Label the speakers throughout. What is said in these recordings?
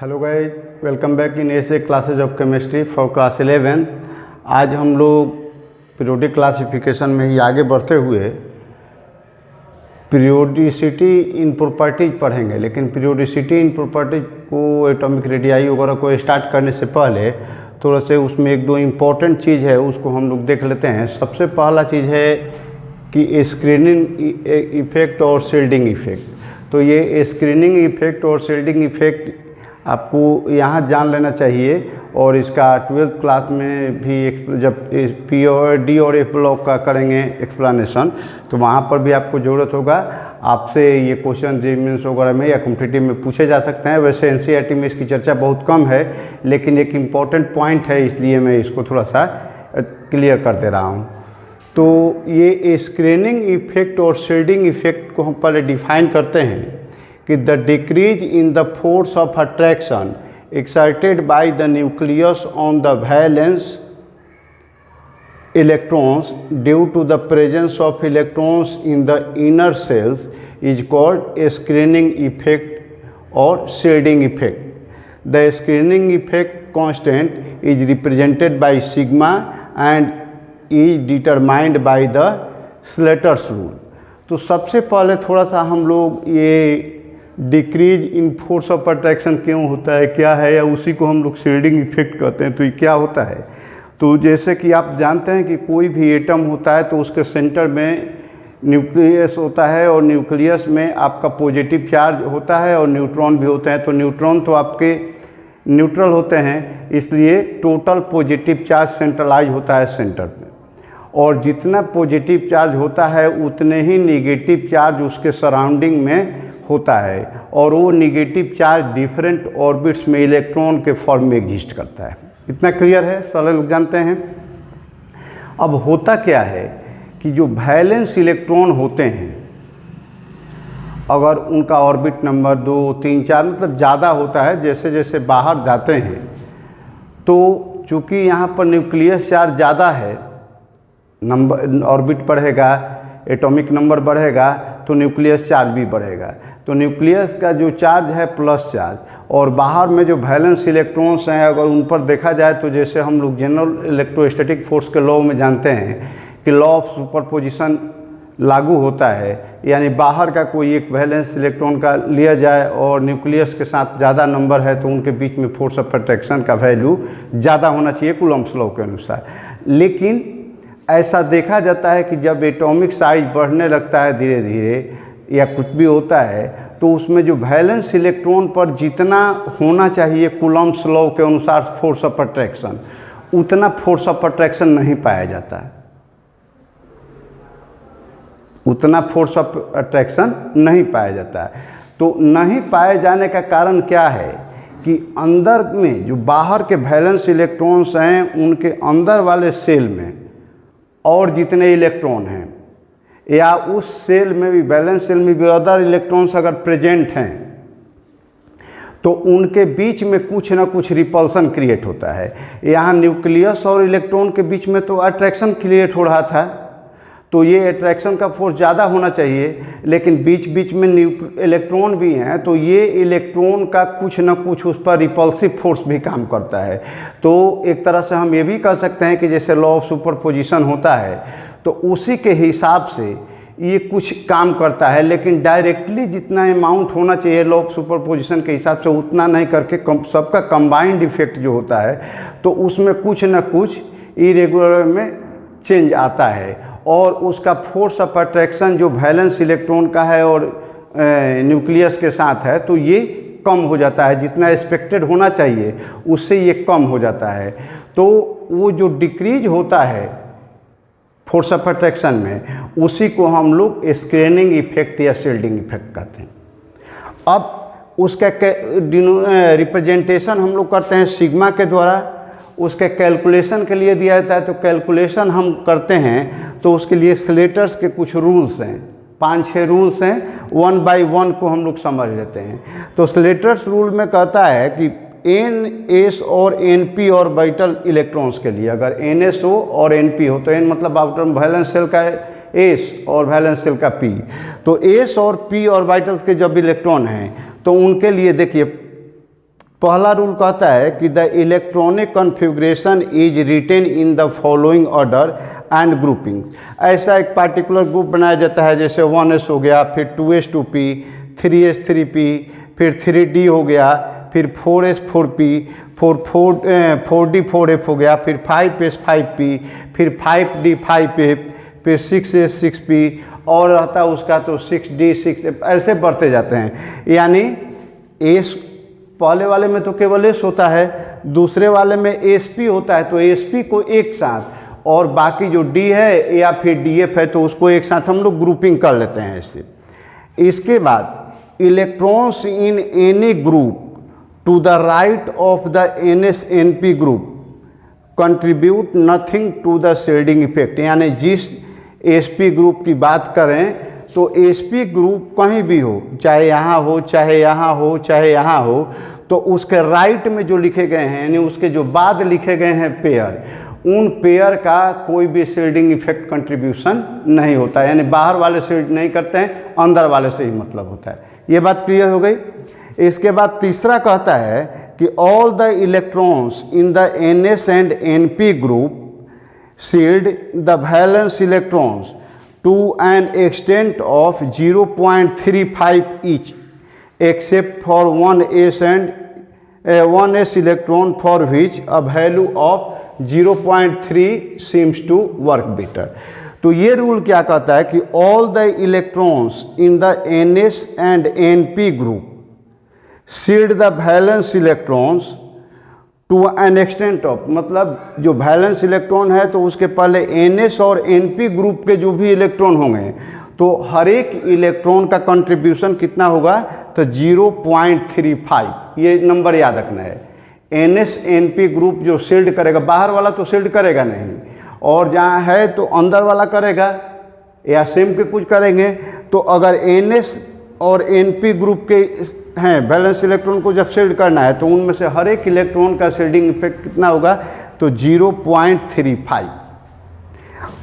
Speaker 1: Hello guys, welcome back in ऐसे classes of chemistry for class 11। आज हम लोग पीरियोडिक क्लासिफिकेशन में ही आगे बढ़ते हुए पीरियोडिसिटी इन प्रॉपर्टीज पढ़ेंगे। लेकिन पीरियोडिसिटी इन प्रॉपर्टीज को, एटॉमिक रेडियाई वगैरह को स्टार्ट करने से पहले थोड़ा से उसमें एक दो इम्पॉर्टेंट चीज़ है, उसको हम लोग देख लेते हैं। सबसे पहला चीज़ है कि स्क्रीनिंग इफेक्ट और शील्डिंग इफेक्ट। तो ये स्क्रीनिंग इफेक्ट और शील्डिंग इफेक्ट आपको यहाँ जान लेना चाहिए, और इसका 12th क्लास में भी जब पी और डी और एफ ब्लॉक का करेंगे एक्सप्लेनेशन, तो वहाँ पर भी आपको ज़रूरत होगा। आपसे ये क्वेश्चन जीमेंस वगैरह में या कॉम्पिटिटिव में पूछे जा सकते हैं। वैसे एनसीईआरटी में इसकी चर्चा बहुत कम है, लेकिन एक इम्पॉर्टेंट पॉइंट है, इसलिए मैं इसको थोड़ा सा क्लियर कर दे रहा हूँ। तो ये स्क्रीनिंग इफेक्ट और शील्डिंग इफेक्ट को हम पहले डिफाइन करते हैं कि the decrease in the force of attraction exerted by the nucleus on the valence electrons due to the presence of electrons in the inner cells is called a screening effect or shielding effect. The screening effect constant is represented by sigma and is determined by the Slater's rule. तो सबसे पहले थोड़ा सा हम लोग ये decrease in force of attraction क्यों होता है, क्या है, या उसी को हम लोग शील्डिंग इफेक्ट कहते हैं। तो ये क्या होता है? तो जैसे कि आप जानते हैं कि कोई भी एटम होता है तो उसके सेंटर में न्यूक्लियस होता है, और न्यूक्लियस में आपका पॉजिटिव चार्ज होता है और न्यूट्रॉन भी होते हैं। तो न्यूट्रॉन तो आपके न्यूट्रल होते हैं, इसलिए टोटल पॉजिटिव चार्ज सेंट्रलाइज होता है सेंटर में, और जितना पॉजिटिव चार्ज होता है उतने ही निगेटिव चार्ज उसके सराउंडिंग में होता है, और वो निगेटिव चार्ज डिफरेंट ऑर्बिट्स में इलेक्ट्रॉन के फॉर्म में एग्जिस्ट करता है। इतना क्लियर है, सारे लोग जानते हैं। अब होता क्या है कि जो वैलेंस इलेक्ट्रॉन होते हैं, अगर उनका ऑर्बिट नंबर 2, 3, 4 मतलब ज़्यादा होता है, जैसे जैसे बाहर जाते हैं, तो चूँकि यहाँ पर न्यूक्लियस चार्ज ज़्यादा है, नंबर ऑर्बिट बढ़ेगा, एटॉमिक नंबर बढ़ेगा, तो न्यूक्लियस चार्ज भी बढ़ेगा। तो न्यूक्लियस का जो चार्ज है प्लस चार्ज, और बाहर में जो वैलेंस इलेक्ट्रॉन्स हैं, अगर उन पर देखा जाए तो जैसे हम लोग जनरल इलेक्ट्रोस्टैटिक फोर्स के लॉ में जानते हैं कि लॉ ऑफ सुपरपोजिशन लागू होता है, यानी बाहर का कोई एक वैलेंस इलेक्ट्रॉन का लिया जाए और न्यूक्लियस के साथ ज़्यादा नंबर है, तो उनके बीच में फोर्स ऑफ अट्रैक्शन का वैल्यू ज़्यादा होना चाहिए कूलम्ब्स लॉ के अनुसार। लेकिन ऐसा देखा जाता है कि जब एटॉमिक साइज बढ़ने लगता है धीरे धीरे, या कुछ भी होता है, तो उसमें जो वैलेंस इलेक्ट्रॉन पर जितना होना चाहिए कूलम्ब्स लॉ के अनुसार फोर्स ऑफ अट्रैक्शन, उतना फोर्स ऑफ अट्रैक्शन नहीं पाया जाता है, उतना फोर्स ऑफ अट्रैक्शन नहीं पाया जाता है। तो नहीं पाए जाने का कारण क्या है कि अंदर में जो बाहर के वैलेंस इलेक्ट्रॉन्स हैं, उनके अंदर वाले सेल में और जितने इलेक्ट्रॉन हैं, या उस सेल में भी, वैलेंस सेल में भी अदर इलेक्ट्रॉन्स अगर प्रेजेंट हैं, तो उनके बीच में कुछ ना कुछ रिपल्सन क्रिएट होता है। यहाँ न्यूक्लियस और इलेक्ट्रॉन के बीच में तो अट्रैक्शन क्रिएट हो रहा था, तो ये अट्रैक्शन का फोर्स ज़्यादा होना चाहिए, लेकिन बीच बीच में इलेक्ट्रॉन भी हैं, तो ये इलेक्ट्रॉन का कुछ ना कुछ उस पर रिपल्सिव फोर्स भी काम करता है। तो एक तरह से हम ये भी कह सकते हैं कि जैसे लॉ ऑफ सुपरपोजिशन होता है, तो उसी के हिसाब से ये कुछ काम करता है, लेकिन डायरेक्टली जितना अमाउंट होना चाहिए लॉ ऑफ सुपरपोजिशन के हिसाब से उतना नहीं करके सबका कंबाइंड इफेक्ट जो होता है, तो उसमें कुछ ना कुछ इरेगुलर में चेंज आता है, और उसका फोर्स ऑफ अट्रैक्शन जो वैलेंस इलेक्ट्रॉन का है और न्यूक्लियस के साथ है, तो ये कम हो जाता है, जितना एक्सपेक्टेड होना चाहिए उससे ये कम हो जाता है। तो वो जो डिक्रीज होता है फोर्स ऑफ अट्रैक्शन में, उसी को हम लोग स्क्रीनिंग इफेक्ट या शील्डिंग इफेक्ट कहते हैं। अब उसका रिप्रेजेंटेशन हम लोग करते हैं सिग्मा के द्वारा। उसके कैलकुलेशन के लिए दिया जाता है, तो कैलकुलेशन हम करते हैं तो उसके लिए स्लेटर्स के कुछ रूल्स हैं, 5-6 रूल्स हैं, 1 बाय 1 को हम लोग समझ लेते हैं। तो स्लेटर्स रूल में कहता है कि NS और NP ऑर्बिटल इलेक्ट्रॉन्स के लिए, अगर NS हो और NP हो, तो N मतलब आउटर वैलेंस सेल का S और वैलेंस सेल का P, तो S और P ऑर्बिटल्स के जब इलेक्ट्रॉन हैं, तो उनके लिए देखिए पहला रूल कहता है कि the electronic configuration is written in the following order and grouping. ऐसा एक पार्टिकुलर ग्रुप बनाया जाता है, जैसे 1s हो गया, फिर 2s 2p, 3s 3p, फिर 3d हो गया, फिर 4s 4p, 4d 4f हो गया, फिर 5s 5p, फिर 5d 5f, फिर 6s 6p, और रहता है उसका तो 6d 6f, ऐसे बढ़ते जाते हैं। यानी एस पहले वाले में तो केवल एस होता है, दूसरे वाले में एसपी होता है, तो एसपी को एक साथ और बाकी जो डी है या फिर डीएफ है तो उसको एक साथ हम लोग ग्रुपिंग कर लेते हैं ऐसे। इसके बाद electrons in any group to the right of the NS-NP group contribute nothing to the shading effect. यानी जिस एसपी ग्रुप की बात करें तो एसपी ग्रुप कहीं भी हो, चाहे यहाँ हो, चाहे यहाँ हो, चाहे यहाँ हो, तो उसके राइट में जो लिखे गए हैं यानी उसके जो बाद लिखे गए हैं पेयर, उन पेयर का कोई भी शेडिंग इफेक्ट कंट्रीब्यूशन नहीं होता है। यानी बाहर वाले शेड नहीं करते हैं, अंदर वाले से ही मतलब होता है। ये बात क्लियर हो गई। इसके बाद तीसरा कहता है कि all the electrons in the NS and NP group shield the valence electrons to an extent of 0.35 each except for 1s and 1s electron for which a value of 0.3 seems to work better। तो ये rule क्या कहता है कि all the electrons in the NS and NP group shield the valence electrons to an extent of, मतलब जो valence electron है तो उसके पहले NS और NP ग्रुप के जो भी इलेक्ट्रॉन होंगे तो हर एक इलेक्ट्रॉन का कंट्रीब्यूशन कितना होगा, तो 0.35। ये नंबर याद रखना है। NS NP ग्रुप जो शील्ड करेगा, बाहर वाला तो शील्ड करेगा नहीं, और जहाँ है तो अंदर वाला करेगा या सेम के कुछ करेंगे। तो अगर NS और NP ग्रुप के हैं बैलेंस इलेक्ट्रॉन को जब शील्ड करना है तो उनमें से हर एक इलेक्ट्रॉन का शील्डिंग इफेक्ट कितना होगा, तो 0.35।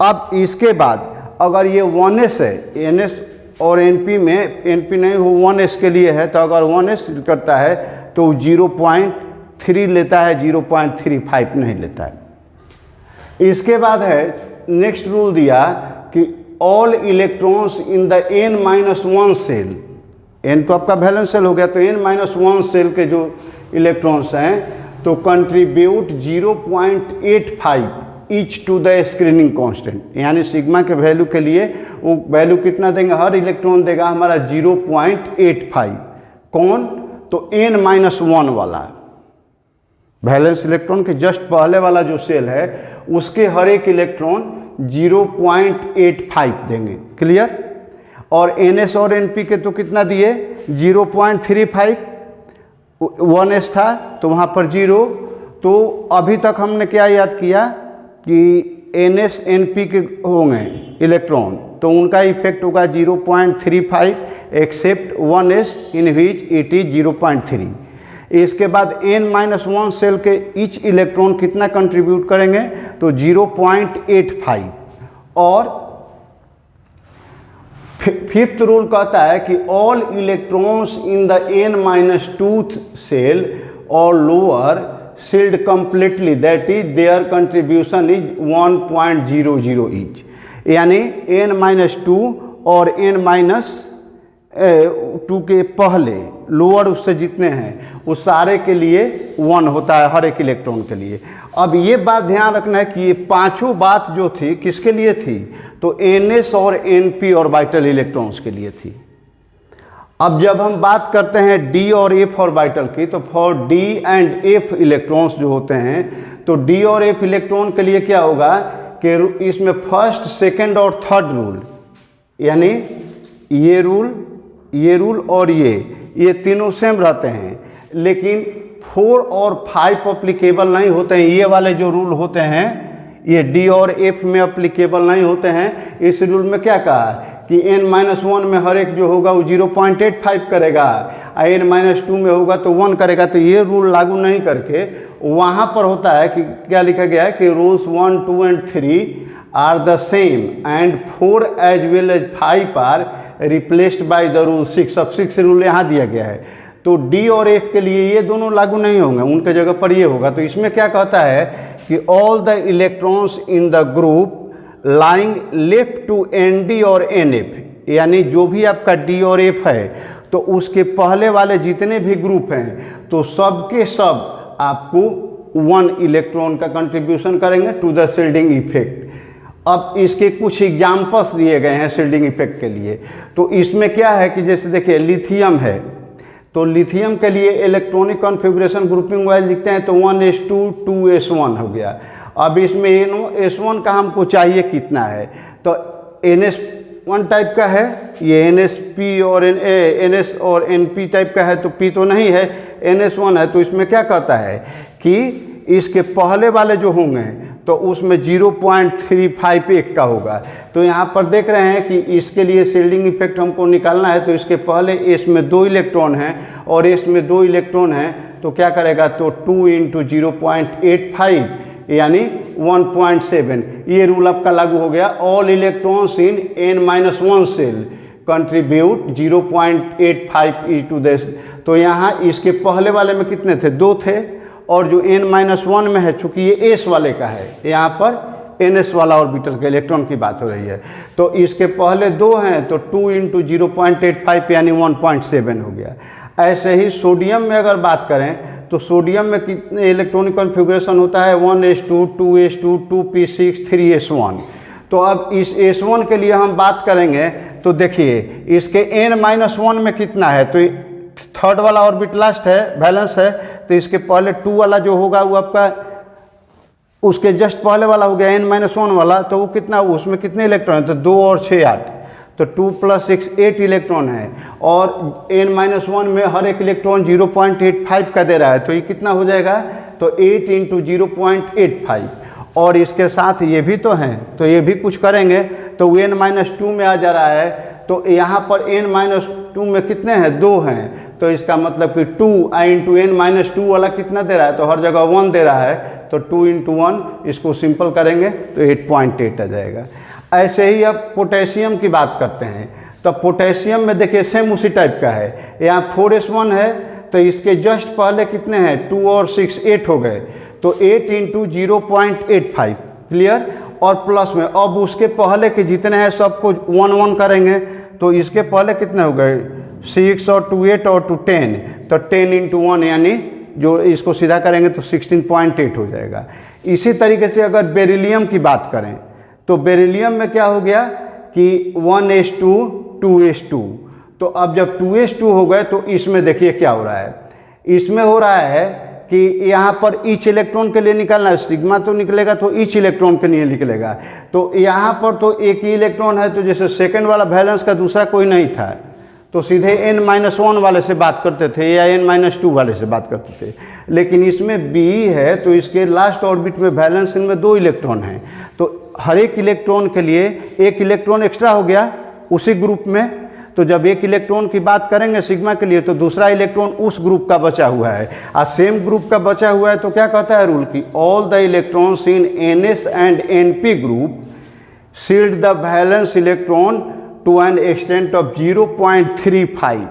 Speaker 1: अब इसके बाद अगर ये 1s है, NS और NP में NP नहीं हो 1s के लिए है, तो अगर 1s करता है तो 0.3 लेता है, 0.35 नहीं लेता है। इसके बाद है नेक्स्ट रूल दिया कि all electrons in the n-1 shell, n तो आपका वैलेंस सेल हो गया, तो n-1 सेल के जो इलेक्ट्रॉन्स हैं तो contribute 0.85 each to the screening constant. यानी सिग्मा के वैल्यू के लिए वो वैल्यू कितना देंगे, हर इलेक्ट्रॉन देगा हमारा 0.85। कौन, तो n-1 वाला वैलेंस इलेक्ट्रॉन के जस्ट पहले वाला जो सेल है उसके हर एक इलेक्ट्रॉन 0.85 देंगे। क्लियर। और NS और NP के तो कितना दिए, 0.35, 1s था तो वहाँ पर 0। तो अभी तक हमने क्या याद किया कि NS NP के होंगे इलेक्ट्रॉन तो उनका इफेक्ट होगा 0.35 except 1s in which it is 0.3। इसके बाद n-1 सेल के ईच इलेक्ट्रॉन कितना कंट्रीब्यूट करेंगे, तो 0.85। और फिफ्थ रूल कहता है कि all electrons in the n-2 shell or lower shield completely, that is their contribution is 1.00 each. यानी n-2 और n-2 के पहले लोअर उससे जितने हैं वो सारे के लिए 1 होता है हर एक इलेक्ट्रॉन के लिए। अब ये बात ध्यान रखना है कि ये पांचों बात जो थी किसके लिए थी, तो NS और NP ऑर्बिटल इलेक्ट्रॉन्स के लिए थी। अब जब हम बात करते हैं D और F ऑर्बिटल की, तो for D and F electrons जो होते हैं तो D और F इलेक्ट्रॉन के लिए क्या होगा कि इसमें फर्स्ट, सेकंड और थर्ड रूल, यानी ये रूल और ये तीनों सेम रहते हैं, लेकिन 4 और 5 अप्लीकेबल नहीं होते हैं। ये वाले जो रूल होते हैं ये D और F में अप्लीकेबल नहीं होते हैं। इस रूल में क्या कहा कि n-1 में हर एक जो होगा वो 0.85 करेगा, n-2 में होगा तो 1 करेगा। तो ये रूल लागू नहीं करके वहाँ पर होता है कि क्या लिखा गया है कि rules 1, 2 and 3 are the same and 4 as well as 5 are replaced by the rule 6। अब 6 रूल यहाँ दिया गया है। तो तो डी और एफ के लिए ये दोनों लागू नहीं होंगे, उनके जगह पर ये होगा। तो इसमें क्या कहता है कि all the electrons in the group lying left to N D और एन एफ, यानी जो भी आपका डी और एफ है तो उसके पहले वाले जितने भी ग्रुप हैं तो सब के सब आपको 1 इलेक्ट्रॉन का कंट्रीब्यूशन करेंगे टू द शील्डिंग इफेक्ट। अब इसके कुछ एग्जाम्पल्स दिए गए हैं शील्डिंग इफेक्ट के लिए। तो इसमें क्या है कि जैसे देखिए लिथियम है, तो लिथियम के लिए इलेक्ट्रॉनिक कॉन्फ़िगरेशन ग्रुपिंग वाइज लिखते हैं तो 1s2 2s1 हो गया। अब इसमें S1 का हमको चाहिए कितना है, तो NS1 टाइप का है, ये NSP और NS और NP टाइप का है, तो P तो नहीं है, NS1 है। तो इसमें क्या कहता है कि इसके पहले वाले जो होंगे तो उसमें 0.35 एक का होगा। तो यहाँ पर देख रहे हैं कि इसके लिए शील्डिंग इफेक्ट हमको निकालना है, तो इसके पहले S में 2 इलेक्ट्रॉन हैं और S में 2 इलेक्ट्रॉन हैं, तो क्या करेगा, तो 2 × 0.85 यानी 1.7। ये रूल आपका लागू हो गया। All electrons in n-1 shell contribute 0.85 into this। तो यहाँ इसके पहले वाले में कितने थे, 2 थे, और जो n-1 में है, चूँकि ये S वाले का है, यहाँ पर NS वाला ऑर्बिटल के इलेक्ट्रॉन की बात हो रही है, तो इसके पहले 2 हैं तो 2 × 0.85 यानी 1.7 हो गया। ऐसे ही सोडियम में अगर बात करें तो सोडियम में कितने इलेक्ट्रॉनिक कॉन्फ़िगरेशन होता है, 1s2 2s2 2p6 3s1। तो अब इस S1 के लिए हम बात करेंगे तो देखिए इसके n-1 में कितना है, तो थर्ड वाला ऑर्बिट लास्ट है, बैलेंस है, तो इसके पहले 2 वाला जो होगा वो आपका उसके जस्ट पहले वाला हो गया n-1 वाला, तो वो कितना, उसमें कितने इलेक्ट्रॉन है, तो 2 और 6 8, तो 2 + 6 8 इलेक्ट्रॉन है, और n-1 में हर एक इलेक्ट्रॉन 0.85 का दे रहा है, तो ये कितना हो जाएगा, तो 8 × 0.85। और इसके साथ ये भी तो हैं, तो ये भी कुछ करेंगे तो n-2 में आ जा रहा है, तो यहाँ पर n-2 में कितने हैं, 2 हैं, तो इसका मतलब कि 2 × n-2 वाला कितना दे रहा है, तो हर जगह 1 दे रहा है, तो 2 × 1 इसको सिंपल करेंगे तो 8.8 आ जाएगा। ऐसे ही अब पोटेशियम की बात करते हैं, तो पोटेशियम में देखिए सेम उसी टाइप का है, यहाँ 4s1 है, तो इसके जस्ट पहले कितने हैं, 2 और 6 8 हो गए, तो 8 × 0.85 क्लियर। और प्लस में अब उसके पहले के जितने हैं सबको 1 1 करेंगे, तो इसके पहले कितने हो गए, 6 और 2 8 और 2 10, तो 10 × 1 यानी जो इसको सीधा करेंगे तो 16.8 हो जाएगा। इसी तरीके से अगर बेरिलियम की बात करें तो बेरिलियम में क्या हो गया कि 1s2 2s2, तो अब जब 2s2 हो गए तो इसमें देखिए क्या हो रहा है, इसमें हो रहा है कि यहाँ पर ईच इलेक्ट्रॉन के लिए निकालना है, सिग्मा तो निकलेगा तो ईच इलेक्ट्रॉन के लिए निकलेगा, तो यहाँ पर तो एक ही इलेक्ट्रॉन है, तो जैसे सेकंड वाला बैलेंस का दूसरा कोई नहीं था, तो सीधे n-1 वाले से बात करते थे या n-2 वाले से बात करते थे। लेकिन इसमें B है तो इसके लास्ट ऑर्बिट में बैलेंस इनमें 2 इलेक्ट्रॉन हैं, तो हर एक इलेक्ट्रॉन के लिए एक इलेक्ट्रॉन एक्स्ट्रा हो गया उसी ग्रुप में। तो जब एक इलेक्ट्रॉन की बात करेंगे सिग्मा के लिए तो दूसरा इलेक्ट्रॉन उस ग्रुप का बचा हुआ है, और सेम ग्रुप का बचा हुआ है, तो क्या कहता है रूल की all the electrons in NS and NP group shield the valence electron to an extent of 0.35,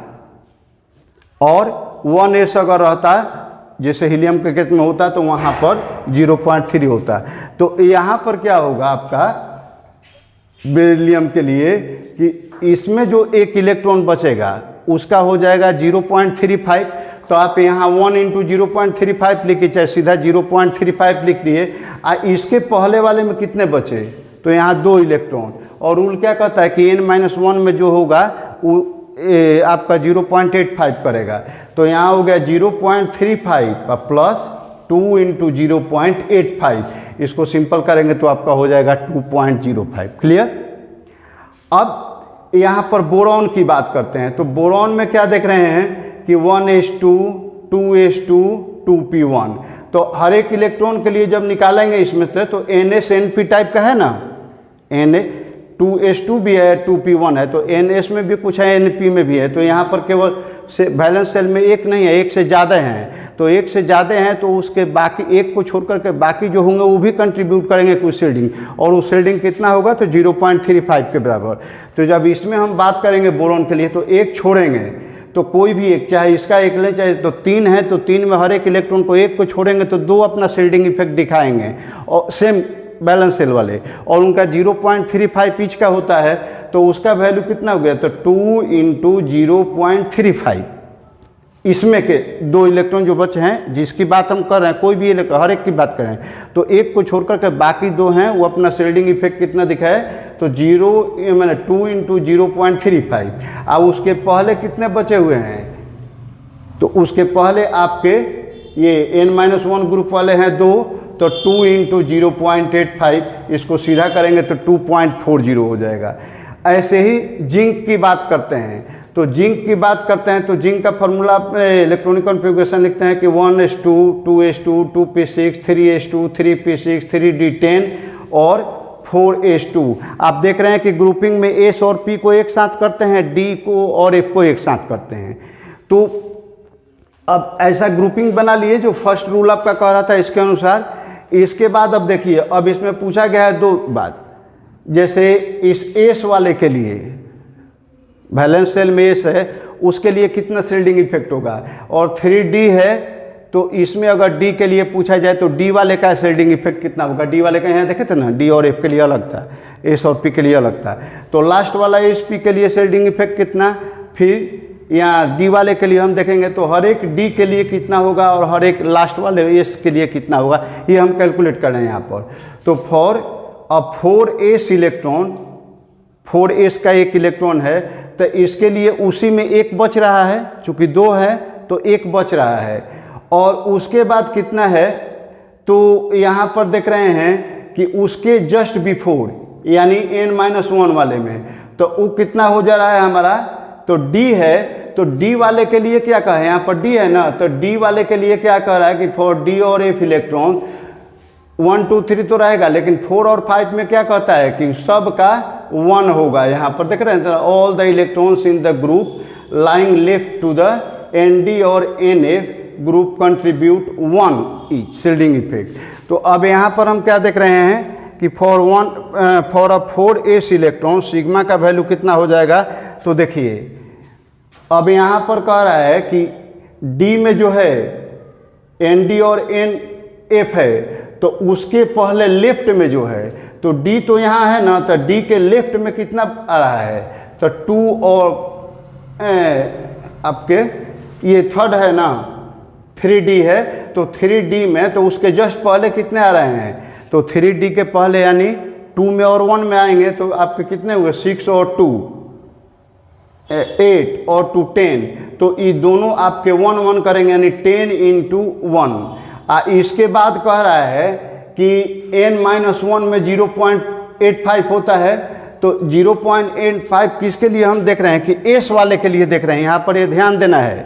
Speaker 1: और 1s अगर रहता जैसे हीलियम के केस में होता तो वहाँ पर 0.3 होता। तो यहाँ पर क्या होगा आपका बेरिलियम के लिए कि इसमें जो एक इलेक्ट्रॉन बचेगा उसका हो जाएगा 0.35, तो आप यहाँ 1 × 0.35 लिखिए, चाहे सीधा 0.35 लिख दिए। इसके पहले वाले में कितने बचे, तो यहाँ 2 इलेक्ट्रॉन, और रूल क्या कहता है कि n-1 में जो होगा वो आपका 0.85 करेगा, तो यहाँ हो गया 0.35 प्लस 2 × 0.85, इसको सिंपल करेंगे तो आपका हो जाएगा 2.05 क्लियर। अब यहाँ पर बोरॉन की बात करते हैं, तो बोरॉन में क्या देख रहे हैं कि 1s2 2s2 2p1, तो हर एक इलेक्ट्रॉन के लिए जब निकालेंगे इसमें से तो NS-NP टाइप का है ना, Na 2s2 भी है 2p1 है, तो NS में भी कुछ है NP में भी है, तो यहाँ पर केवल से बैलेंस सेल में एक नहीं है, एक से ज़्यादा हैं, तो एक से ज़्यादा हैं तो उसके बाकी एक को छोड़ करके बाकी जो होंगे वो भी कंट्रीब्यूट करेंगे कुछ शील्डिंग, और वो शील्डिंग कितना होगा तो 0.35 के बराबर। तो जब इसमें हम बात करेंगे बोरॉन के लिए तो एक छोड़ेंगे तो कोई भी एक, चाहे इसका एक लें चाहे, तो 3 है तो 3 में हर एक इलेक्ट्रॉन को एक को छोड़ेंगे तो 2 अपना शील्डिंग इफेक्ट दिखाएंगे, और सेम बैलेंस सेल वाले, और उनका 0.35 ईच का होता है, तो उसका वैल्यू कितना हो गया, तो 2 × 0.35। इसमें के 2 इलेक्ट्रॉन जो बचे हैं, जिसकी बात हम कर रहे हैं, कोई भी इलेक्ट्रॉन हर एक की बात करें, तो एक को छोड़कर के बाकी 2 हैं, वो अपना शील्डिंग इफेक्ट कितना दिखाए, तो 2 × 0.35। अब उसके पहले कितने बचे हुए हैं, तो उसके पहले आपके ये n-1 ग्रुप वाले हैं 2, तो 2 × 0.85, इसको सीधा करेंगे तो 2.40 हो जाएगा। ऐसे ही जिंक की बात करते हैं, तो जिंक की बात करते हैं तो जिंक का फॉर्मूला इलेक्ट्रॉनिक कॉन्फ़िगरेशन लिखते हैं कि 1s2 2s2 2p6 3s2 3p6 3d10 और 4s2। आप देख रहे हैं कि ग्रुपिंग में s और p को एक साथ करते हैं, d को और f को एक साथ करते हैं। तो अब ऐसा ग्रुपिंग बना लिए जो फर्स्ट रूल आपका कह रहा था इसके अनुसार। इसके बाद अब देखिए, अब इसमें पूछा गया है 2 बात, जैसे इस s वाले के लिए वैलेंस सेल में s है, उसके लिए कितना शील्डिंग इफेक्ट होगा, और 3d है तो इसमें अगर d के लिए पूछा जाए तो d वाले का शील्डिंग इफेक्ट कितना होगा। d वाले का यहाँ देखे थे ना, d और f के लिए अलग था, s और p के लिए अलग था, तो लास्ट वाला sp के लिए शील्डिंग इफेक्ट कितना, फिर यहाँ d वाले के लिए हम देखेंगे तो हर एक d के लिए कितना होगा और हर एक लास्ट वाले s के लिए कितना होगा, ये हम कैलकुलेट कर रहे हैं यहाँ पर। तो for a 4s electron, 4s का एक इलेक्ट्रॉन है, तो इसके लिए उसी में एक बच रहा है, चूँकि 2 है तो एक बच रहा है, और उसके बाद कितना है, तो यहाँ पर देख रहे हैं कि उसके जस्ट बिफोर यानी n-1 वाले में, तो वो कितना हो जा रहा है हमारा, तो d है, तो d वाले के लिए क्या कहा है, यहाँ पर d है ना, तो d वाले के लिए क्या कह रहा है कि फॉर d और f इलेक्ट्रॉन 1 2 3 तो रहेगा, लेकिन 4 और 5 में क्या कहता है कि सब का 1 होगा। यहाँ पर देख रहे हैं, all the electrons in the group lying left to the nd और nf group contribute 1 each shielding effect. तो अब यहाँ पर हम क्या देख रहे हैं कि for a 4s electron sigma का वैल्यू कितना हो जाएगा। तो देखिए अब यहाँ पर कह रहा है कि d में जो है nd और nf है, तो उसके पहले लेफ्ट में जो है, तो d तो यहाँ है ना, तो d के लेफ्ट में कितना आ रहा है, तो 2 और आपके ये थर्ड है ना 3d है, तो 3d में तो उसके जस्ट पहले कितने आ रहे हैं, तो 3d के पहले यानी 2 में और 1 में आएंगे, तो आपके कितने हुए 6 और 2 8 और 2 10, तो ये दोनों आपके 1 1 करेंगे यानी 10 × 1। इसके बाद कह रहा है कि n-1 में 0.85 होता है, तो 0.85 किसके लिए हम देख रहे हैं कि s वाले के लिए देख रहे हैं। यहाँ पर ये ध्यान देना है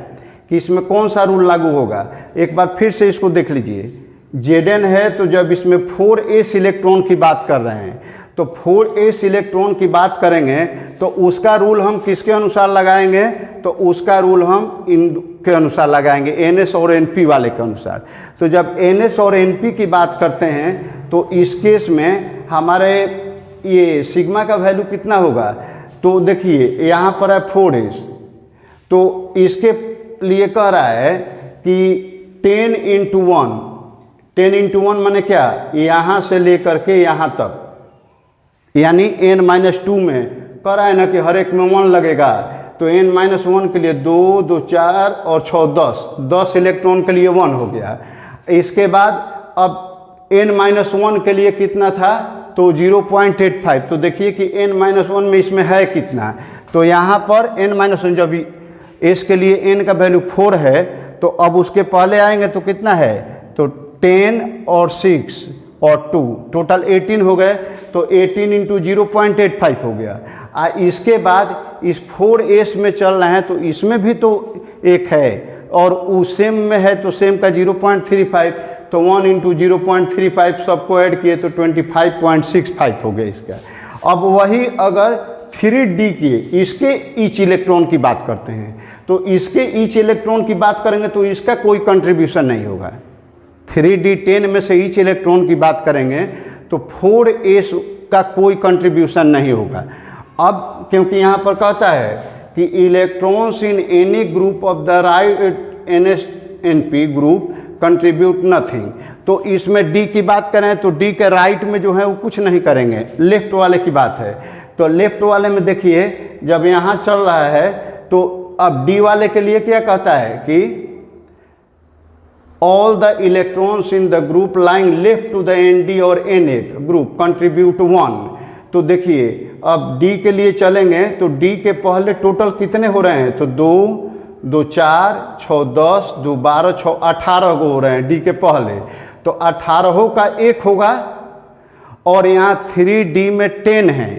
Speaker 1: कि इसमें कौन सा रूल लागू होगा। एक बार फिर से इसको देख लीजिए, Zn है तो जब इसमें 4s इलेक्ट्रॉन की बात कर रहे हैं, तो 4s इलेक्ट्रॉन की बात करेंगे तो उसका रूल हम किसके अनुसार लगाएंगे, तो उसका रूल हम इनके अनुसार लगाएंगे, ns और np वाले के अनुसार। तो जब ns और np की बात करते हैं तो इस केस में हमारे ये सिग्मा का वैल्यू कितना होगा, तो देखिए यहाँ पर है 4s, तो इसके लिए कह रहा है कि 10 × 1, 10 × 1 माने क्या, यहाँ से लेकर के यहाँ तक, यानी n-2 में कह रहा है ना कि हर एक में 1 लगेगा, तो n-1 के लिए 2 2 4 और 6 10 इलेक्ट्रॉन के लिए 1 हो गया। इसके बाद अब n-1 के लिए कितना था, तो 0.85, तो देखिए कि n-1 में इसमें है कितना, तो यहाँ पर n-1 जब s के लिए n का वैल्यू 4 है, तो अब उसके पहले आएंगे तो कितना है, तो 10 और 6 और 2 टोटल 18 हो गए, तो 18 × 0.85 हो गया। इसके बाद इस 4s में चल रहे हैं तो इसमें भी तो एक है, और उस सेम में है तो सेम का 0.35, तो 1 × 0.35 सबको ऐड किए तो 25.65 हो गया इसका। अब वही अगर 3d के इसके ईच इलेक्ट्रॉन की बात करते हैं, तो इसके ईच इलेक्ट्रॉन की बात करेंगे तो इसका कोई कंट्रीब्यूशन नहीं होगा। 3d10 में से ईच इलेक्ट्रॉन की बात करेंगे तो 4s का कोई कंट्रीब्यूशन नहीं होगा। अब क्योंकि यहाँ पर कहता है कि electrons in any group of the right NS&P group contribute nothing. तो इसमें डी की बात करें तो डी के राइट में जो है वो कुछ नहीं करेंगे, लेफ्ट वाले की बात है। तो लेफ्ट वाले में देखिए जब यहाँ चल रहा है तो अब डी वाले के लिए क्या कहता है कि all the electrons in the group lying left to the ND और NF group contribute 1। तो देखिए अब D के लिए चलेंगे तो D के पहले टोटल कितने हो रहे हैं, तो 2 2 4 6 10 2 12 6 18 को हो रहे हैं D के पहले। तो 18 का 1 होगा और यहाँ 3D में 10 है,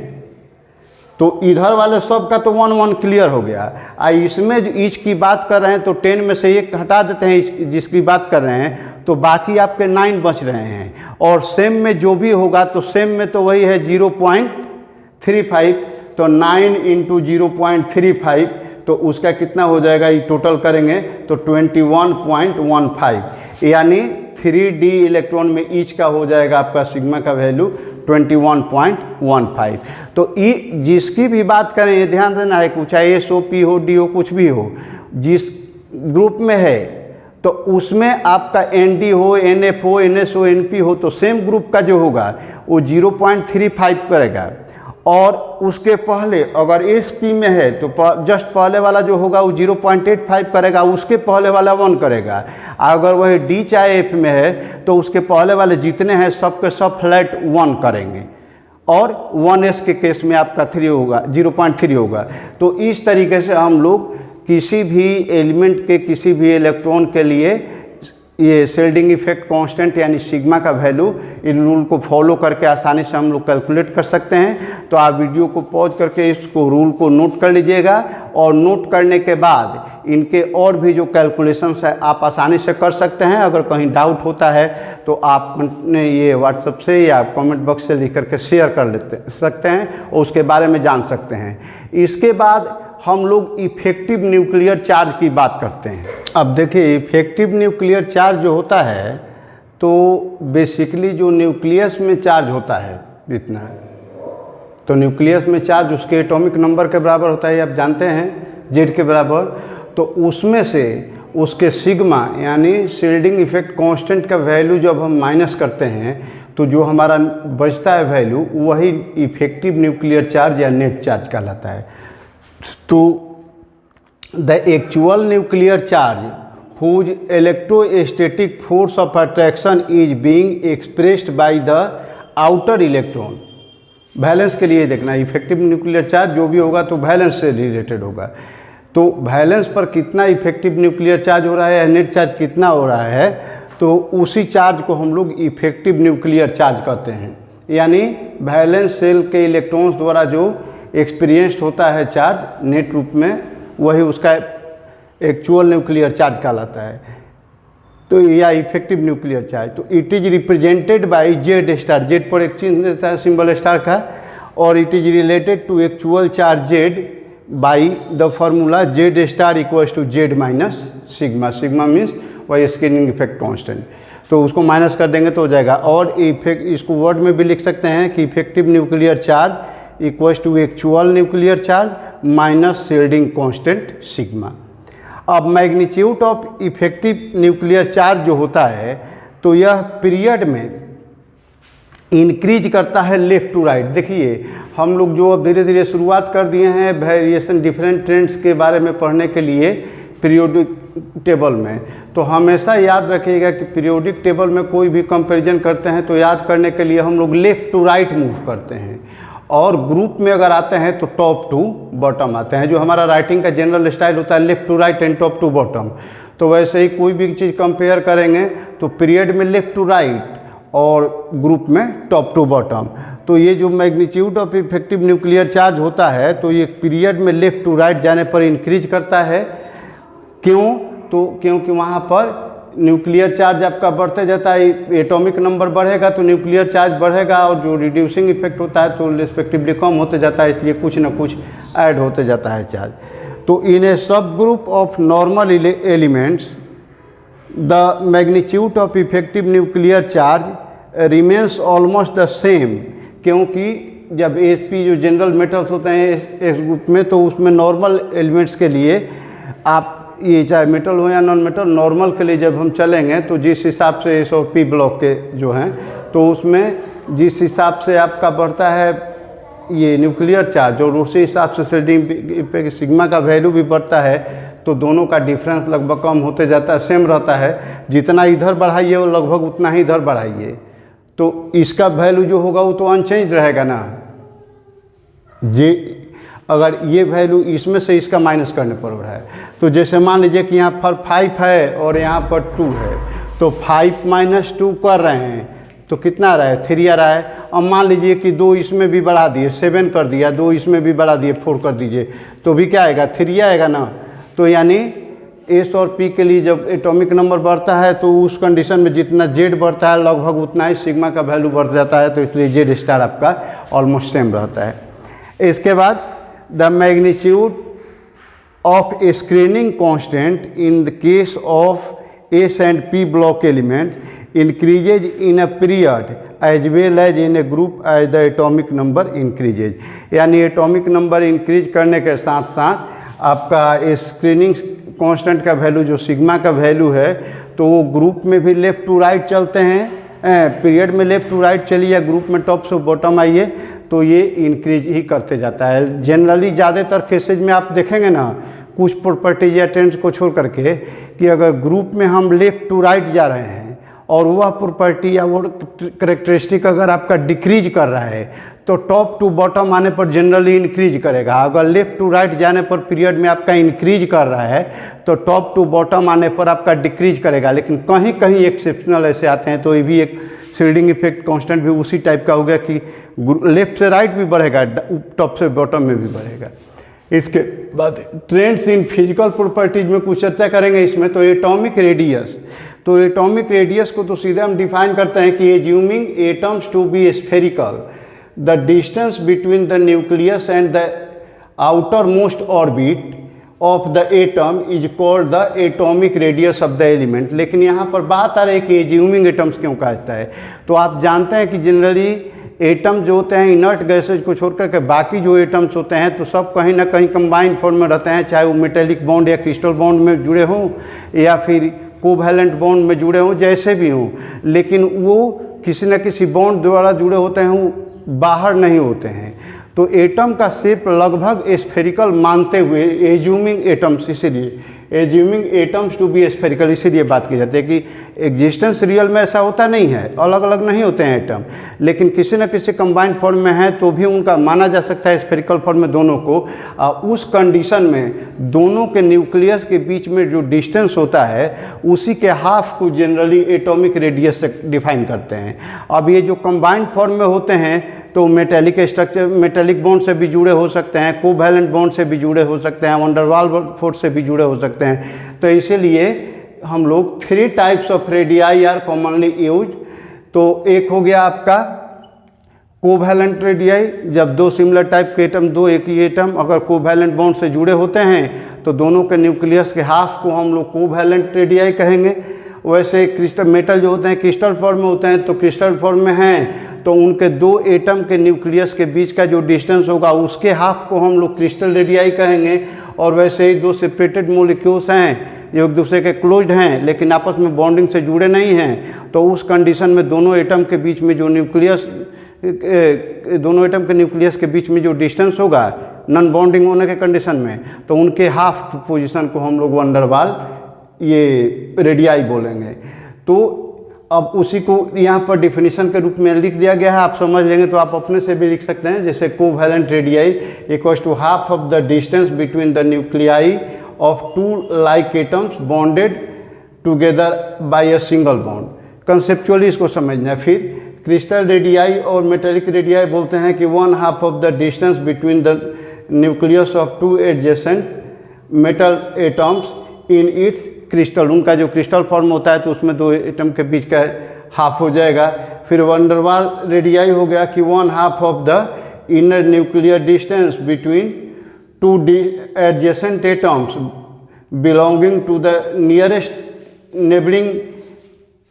Speaker 1: तो इधर वाले सब का तो 1 1 क्लियर हो गया। इसमें जो ईच की बात कर रहे हैं तो 10 में से 1 हटा देते हैं जिसकी बात कर रहे हैं, तो बाकी आपके 9 बच रहे हैं। और सेम में जो भी होगा तो सेम में तो वही है 0.35, तो 9 इंटू 0.35 तो उसका कितना हो जाएगा, ये टोटल करेंगे तो 21.15, यानी 3D इलेक्ट्रॉन में ईच का हो जाएगा आपका सिग्मा का वैल्यू 21.15। तो जिसकी भी बात करें ये ध्यान देना है, चाहे SO_P हो D हो कुछ भी हो, जिस ग्रुप में है तो उसमें आपका ND हो NF हो NS हो NP हो तो सेम ग्रुप का जो होगा वो 0.35 करेगा। और उसके पहले अगर SP में है तो जस्ट पहले वाला जो होगा वो 0.85 करेगा, उसके पहले वाला 1 करेगा। अगर वही D चाहे F में है तो उसके पहले वाले जितने हैं सब के सब फ्लैट 1 करेंगे, और 1s के केस में आपका 3 होगा 0.3 होगा। तो इस तरीके से हम लोग किसी भी एलिमेंट के किसी भी इलेक्ट्रॉन के लिए ये शेल्डिंग इफेक्ट कांस्टेंट यानी सिग्मा का वैल्यू इन रूल को फॉलो करके आसानी से हम लोग कैलकुलेट कर सकते हैं। तो आप वीडियो को पॉज करके इसको रूल को नोट कर लीजिएगा, और नोट करने के बाद इनके और भी जो कैलकुलेशंस है आप आसानी से कर सकते हैं। अगर कहीं डाउट होता है तो आप ये व्हाट्सएप से या कमेंट बॉक्स से लिख करके शेयर कर सकते हैं और उसके बारे में जान सकते हैं। इसके बाद हम लोग इफेक्टिव न्यूक्लियर चार्ज की बात करते हैं। अब देखिए इफेक्टिव न्यूक्लियर चार्ज जो होता है तो बेसिकली जो न्यूक्लियस में चार्ज होता है इतना, तो न्यूक्लियस में चार्ज उसके एटॉमिक नंबर के बराबर होता है, आप जानते हैं Z के बराबर। तो उसमें से उसके सिग्मा यानी शेल्डिंग इफेक्ट कांस्टेंट का वैल्यू जब हम माइनस करते हैं तो जो हमारा बचता है वैल्यू वही इफेक्टिव न्यूक्लियर चार्ज या नेट चार्ज कहलाता है। तो the actual nuclear charge whose electrostatic force of attraction is being expressed by the outer electron। Valence के लिए देखना, इफेक्टिव न्यूक्लियर चार्ज जो भी होगा तो वैलेंस से रिलेटेड होगा। तो वैलेंस पर कितना इफेक्टिव न्यूक्लियर चार्ज हो रहा है या नेट चार्ज कितना हो रहा है, तो उसी चार्ज को हम लोग इफेक्टिव न्यूक्लियर चार्ज कहते हैं। यानी वैलेंस सेल के इलेक्ट्रॉन्स द्वारा जो एक्सपीरियंस्ड होता है चार्ज नेट रूप में, वही उसका एक्चुअल न्यूक्लियर चार्ज कहलाता है। तो या इफेक्टिव न्यूक्लियर चार्ज, तो it is represented by Z star, Z पर एक चिन्ह देता है सिंबल स्टार का, और it is related to actual charge Z by the formula Z star equals to Z minus sigma. Sigma means वही scanning effect constant, तो उसको माइनस कर देंगे तो हो जाएगा। और इफेक्ट इसको वर्ड में भी लिख सकते हैं कि effective nuclear charge equals to actual nuclear charge minus shielding constant sigma. अब magnitude of effective nuclear charge जो होता है तो यह पीरियड में इंक्रीज करता है लेफ़्ट टू राइट। देखिए हम लोग जो अब धीरे धीरे शुरुआत कर दिए हैं वेरिएशन डिफरेंट ट्रेंड्स के बारे में पढ़ने के लिए पीरियोडिक टेबल में, तो हमेशा याद रखिएगा कि पीरियोडिक टेबल में कोई भी कंपैरिजन करते हैं तो याद करने के लिए हम लोग लेफ़्ट टू राइट मूव करते हैं, और ग्रुप में अगर आते हैं तो टॉप टू बॉटम आते हैं। जो हमारा राइटिंग का जनरल स्टाइल होता है left to right and top to bottom, तो वैसे ही कोई भी चीज़ कंपेयर करेंगे तो पीरियड में लेफ़्ट टू राइट और ग्रुप में टॉप टू बॉटम। तो ये जो magnitude of effective nuclear charge होता है तो ये पीरियड में लेफ़्ट टू राइट जाने पर इंक्रीज करता है। क्यों? तो क्योंकि वहाँ पर न्यूक्लियर चार्ज आपका बढ़ते जाता है, एटॉमिक नंबर बढ़ेगा तो न्यूक्लियर चार्ज बढ़ेगा, और जो रिड्यूसिंग इफेक्ट होता है तो रिस्पेक्टिवली कम होते जाता है, इसलिए कुछ ना कुछ ऐड होते जाता है चार्ज। तो इन ए सब group of normal elements the magnitude of effective nuclear charge remains almost the same, क्योंकि जब Sp जो जनरल मेटल्स होते हैं इस ग्रुप में, तो उसमें नॉर्मल एलिमेंट्स के लिए आप ये चाहे मेटल हो या नॉन मेटल, नॉर्मल के लिए जब हम चलेंगे तो जिस हिसाब से एस और पी ब्लॉक के जो हैं, तो उसमें जिस हिसाब से आपका बढ़ता है ये न्यूक्लियर चार्ज और उसी हिसाब से शेडिंग पे सिग्मा का वैल्यू भी बढ़ता है, तो दोनों का डिफरेंस लगभग कम होते जाता है, सेम रहता है। जितना इधर बढ़ाइए वो लगभग उतना ही इधर बढ़ाइए, तो इसका वैल्यू जो होगा वो तो अनचेंज रहेगा ना। जे अगर ये वैल्यू इसमें से इसका माइनस करने पर हो रहा है, तो जैसे मान लीजिए कि यहाँ पर 5 है और यहाँ पर 2 है, तो 5 - 2 कर रहे हैं तो कितना आ रहा है, 3 आ रहा है। अब मान लीजिए कि 2 इसमें भी बढ़ा दिए, 7 कर दिया, 2 इसमें भी बढ़ा दिए, 4 कर दीजिए, तो भी क्या आएगा, 3 आएगा ना। तो यानी एस और पी के लिए जब एटॉमिक नंबर बढ़ता है तो उस कंडीशन में जितना जेड बढ़ता है लगभग उतना ही सिग्मा का वैल्यू बढ़ जाता है, तो इसलिए जेड स्टार आपका ऑलमोस्ट सेम रहता है। इसके बाद the magnitude of a screening constant in the case of S and P block element increases in a period as well as in a group as the atomic number increases. यानी atomic number increase करने के साथ साथ आपका screening constant का value जो sigma का value है, तो वो ग्रुप में भी लेफ़्ट टू राइट चलते हैं, पीरियड में लेफ़्ट टू राइट चलिए या ग्रुप में टॉप से बॉटम आइए, तो ये इंक्रीज ही करते जाता है। जनरली ज़्यादातर केसेज में आप देखेंगे ना, कुछ प्रॉपर्टीज या ट्रेंड्स को छोड़ करके, कि अगर ग्रुप में हम लेफ़्ट टू राइट जा रहे हैं और वह प्रॉपर्टी या वो करेक्टरिस्टिक अगर आपका डिक्रीज कर रहा है, तो टॉप टू बॉटम आने पर जनरली इंक्रीज करेगा। अगर लेफ़्ट टू राइट जाने पर पीरियड में आपका इंक्रीज कर रहा है, तो टॉप टू बॉटम आने पर आपका डिक्रीज करेगा। लेकिन कहीं कहीं एक्सेप्शनल ऐसे आते हैं, तो ये भी एक शील्डिंग इफेक्ट कांस्टेंट भी उसी टाइप का हो गया कि लेफ्ट से राइट भी बढ़ेगा, टॉप से बॉटम में भी बढ़ेगा। इसके बाद ट्रेंड्स इन फिजिकल प्रॉपर्टीज में कुछ चर्चा करेंगे इसमें। तो एटॉमिक रेडियस, तो एटॉमिक रेडियस को तो सीधे हम डिफाइन करते हैं कि assuming atoms to be spherical, the distance between the nucleus and the outermost orbit of the atom is called the atomic radius of the element. लेकिन यहाँ पर बात आ रही है कि एज्यूमिंग एटम्स क्यों कहा जाता है। तो आप जानते हैं कि जनरली एटम जो होते हैं इनर्ट गैसेज को छोड़कर के बाकी जो एटम्स होते हैं तो सब कहीं ना कहीं कंबाइंड फॉर्म में रहते हैं, चाहे वो मेटेलिक बॉन्ड या क्रिस्टल बॉन्ड में जुड़े हों या फिर कोवैलेंट बॉन्ड में जुड़े हों, जैसे भी हों, लेकिन वो किसी न किसी बॉन्ड द्वारा जुड़े होते हैं, वो बाहर नहीं होते हैं। तो एटम का शेप लगभग स्फेरिकल मानते हुए एज्यूमिंग एटम्स, इसीलिए assuming atoms to be spherical, इसीलिए बात की जाती है कि एग्जिस्टेंस रियल में ऐसा होता नहीं है, अलग अलग नहीं होते हैं एटम, लेकिन किसी न किसी कंबाइंड फॉर्म में है तो भी उनका माना जा सकता है स्फेरिकल फॉर्म में दोनों को। उस कंडीशन में दोनों के न्यूक्लियस के बीच में जो डिस्टेंस होता है उसी के हाफ को जनरली एटॉमिक रेडियस से डिफाइन करते हैं। अब ये जो कंबाइंड फॉर्म में होते हैं तो मेटेलिक स्ट्रक्चर, मेटेलिक बॉन्ड से भी जुड़े हो सकते हैं, कोवैलेंट बॉन्ड से भी जुड़े हो सकते हैं, वंडर वाल फोर्स से भी जुड़े हो सकते हैं। तो इसीलिए हम लोग 3 types of radii are commonly use. तो एक हो गया आपका कोवैलेंट रेडियाई, जब 2 सिमिलर टाइप के एटम, 2 एक ही एटम अगर कोवैलेंट बॉन्ड से जुड़े होते हैं तो दोनों के न्यूक्लियस के हाफ को हम लोग कोवैलेंट रेडियाई कहेंगे। वैसे क्रिस्टल मेटल जो होते हैं क्रिस्टल फॉर्म में होते हैं, तो क्रिस्टल फॉर्म में हैं तो उनके 2 एटम के न्यूक्लियस के बीच का जो डिस्टेंस होगा उसके हाफ को हम लोग क्रिस्टल रेडियाई कहेंगे। और वैसे ही 2 सेपरेटेड मॉलिक्यूल्स हैं जो एक दूसरे के क्लोज्ड हैं लेकिन आपस में बॉन्डिंग से जुड़े नहीं हैं, तो उस कंडीशन में दोनों एटम के बीच में जो न्यूक्लियस, दोनों एटम के न्यूक्लियस के बीच में जो डिस्टेंस होगा नॉन बॉन्डिंग होने के कंडीशन में, तो उनके हाफ पोजीशन को हम लोग वंडर वाल ये रेडियाई बोलेंगे। तो अब उसी को यहाँ पर डिफिनीशन के रूप में लिख दिया गया है, आप समझ लेंगे तो आप अपने से भी लिख सकते हैं। जैसे covalent radii equals to half of the distance between the nuclei of 2 like atoms bonded together by a single bond. Conceptually इसको समझना है। फिर क्रिस्टल रेडियाई और मेटेलिक रेडियाई बोलते हैं कि 1/2 of the distance between the nucleus of 2 adjacent metal atoms in its crystal. उनका जो क्रिस्टल फॉर्म होता है तो उसमें 2 एटम के बीच का हाफ हो जाएगा। फिर वंडर वाल रेडियाई हो गया कि 1/2 of the inner nuclear distance between 2 adjacent atoms belonging to the nearest neighboring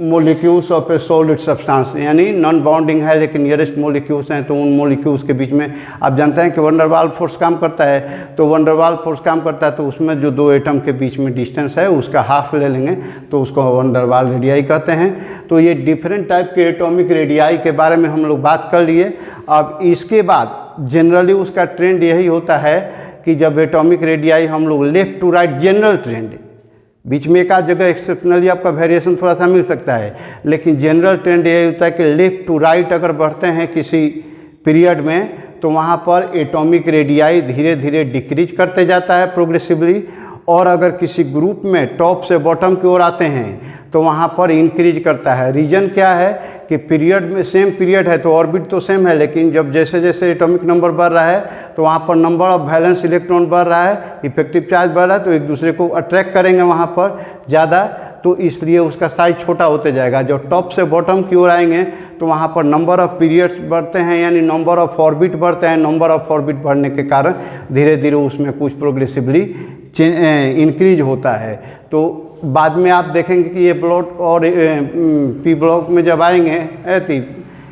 Speaker 1: molecules of A solid substance, यानी नॉन बाउंडिंग है लेकिन नियरेस्ट मोलिक्यूल्स हैं, तो उन मोलिक्यूल्स के बीच में आप जानते हैं कि वैन डर वाल्स फोर्स काम करता है। तो वैन डर वाल्स फोर्स काम करता है तो उसमें जो दो एटम के बीच में डिस्टेंस है उसका हाफ ले लेंगे तो उसको वैन डर वाल्स रेडियाई कहते हैं। तो ये डिफरेंट टाइप के एटॉमिक रेडियाई के बारे में हम लोग बात कर लिए। अब इसके बाद जनरली उसका ट्रेंड यही होता है कि जब एटॉमिक रेडियाई हम लोग left to right, general trend, बीच में एक आध जगह एक्सेप्शनली आपका वेरिएशन थोड़ा सा मिल सकता है, लेकिन जनरल ट्रेंड यही होता है कि लेफ्ट टू राइट अगर बढ़ते हैं किसी पीरियड में तो वहाँ पर एटॉमिक रेडियाई धीरे धीरे डिक्रीज करते जाता है प्रोग्रेसिवली, और अगर किसी ग्रुप में टॉप से बॉटम की ओर आते हैं तो वहाँ पर इंक्रीज करता है। रीजन क्या है कि पीरियड में सेम पीरियड है तो ऑर्बिट तो सेम है, लेकिन जब जैसे जैसे एटॉमिक नंबर बढ़ रहा है तो वहाँ पर नंबर ऑफ वैलेंस इलेक्ट्रॉन बढ़ रहा है, इफेक्टिव चार्ज बढ़ रहा है, तो एक दूसरे को अट्रैक्ट करेंगे वहाँ पर ज़्यादा, तो इसलिए उसका साइज छोटा होते जाएगा। जब टॉप से बॉटम की ओर आएंगे तो वहाँ पर नंबर ऑफ पीरियड्स बढ़ते हैं, यानी नंबर ऑफ ऑर्बिट बढ़ते हैं। नंबर ऑफ ऑर्बिट बढ़ने के कारण धीरे धीरे उसमें कुछ प्रोग्रेसिवली इंक्रीज होता है। तो बाद में आप देखेंगे कि ये ब्लॉक और पी ब्लॉक में जब आएंगे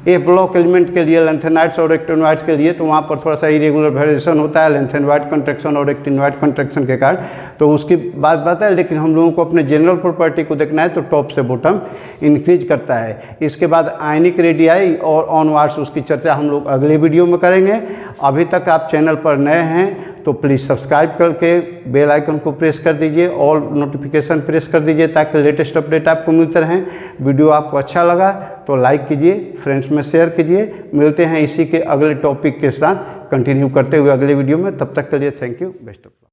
Speaker 1: ए ब्लॉक एलिमेंट के लिए लेंथेनाइड्स और एक्टिनोइड्स के लिए, तो वहाँ पर थोड़ा सा इरेगुलर वेरिएशन होता है लेंथेनॉइड कंट्रैक्शन और एक्टिनोइड कंट्रैक्शन के कारण, तो उसकी बात है। लेकिन हम लोगों को अपने जनरल प्रॉपर्टी को देखना है तो टॉप से बॉटम इंक्रीज करता है। इसके बाद आयनिक रेडियाई और ऑनवार्ड्स, उसकी चर्चा हम लोग अगले वीडियो में करेंगे। अभी तक आप चैनल पर नए हैं तो प्लीज़ सब्सक्राइब करके बेल आइकन को प्रेस कर दीजिए, ऑल नोटिफिकेशन प्रेस कर दीजिए ताकि लेटेस्ट अपडेट आपको मिलते रहें। वीडियो आपको अच्छा लगा तो लाइक कीजिए, फ्रेंड्स में शेयर कीजिए। मिलते हैं इसी के अगले टॉपिक के साथ, कंटिन्यू करते हुए अगले वीडियो में। तब तक के लिए thank you, best of luck.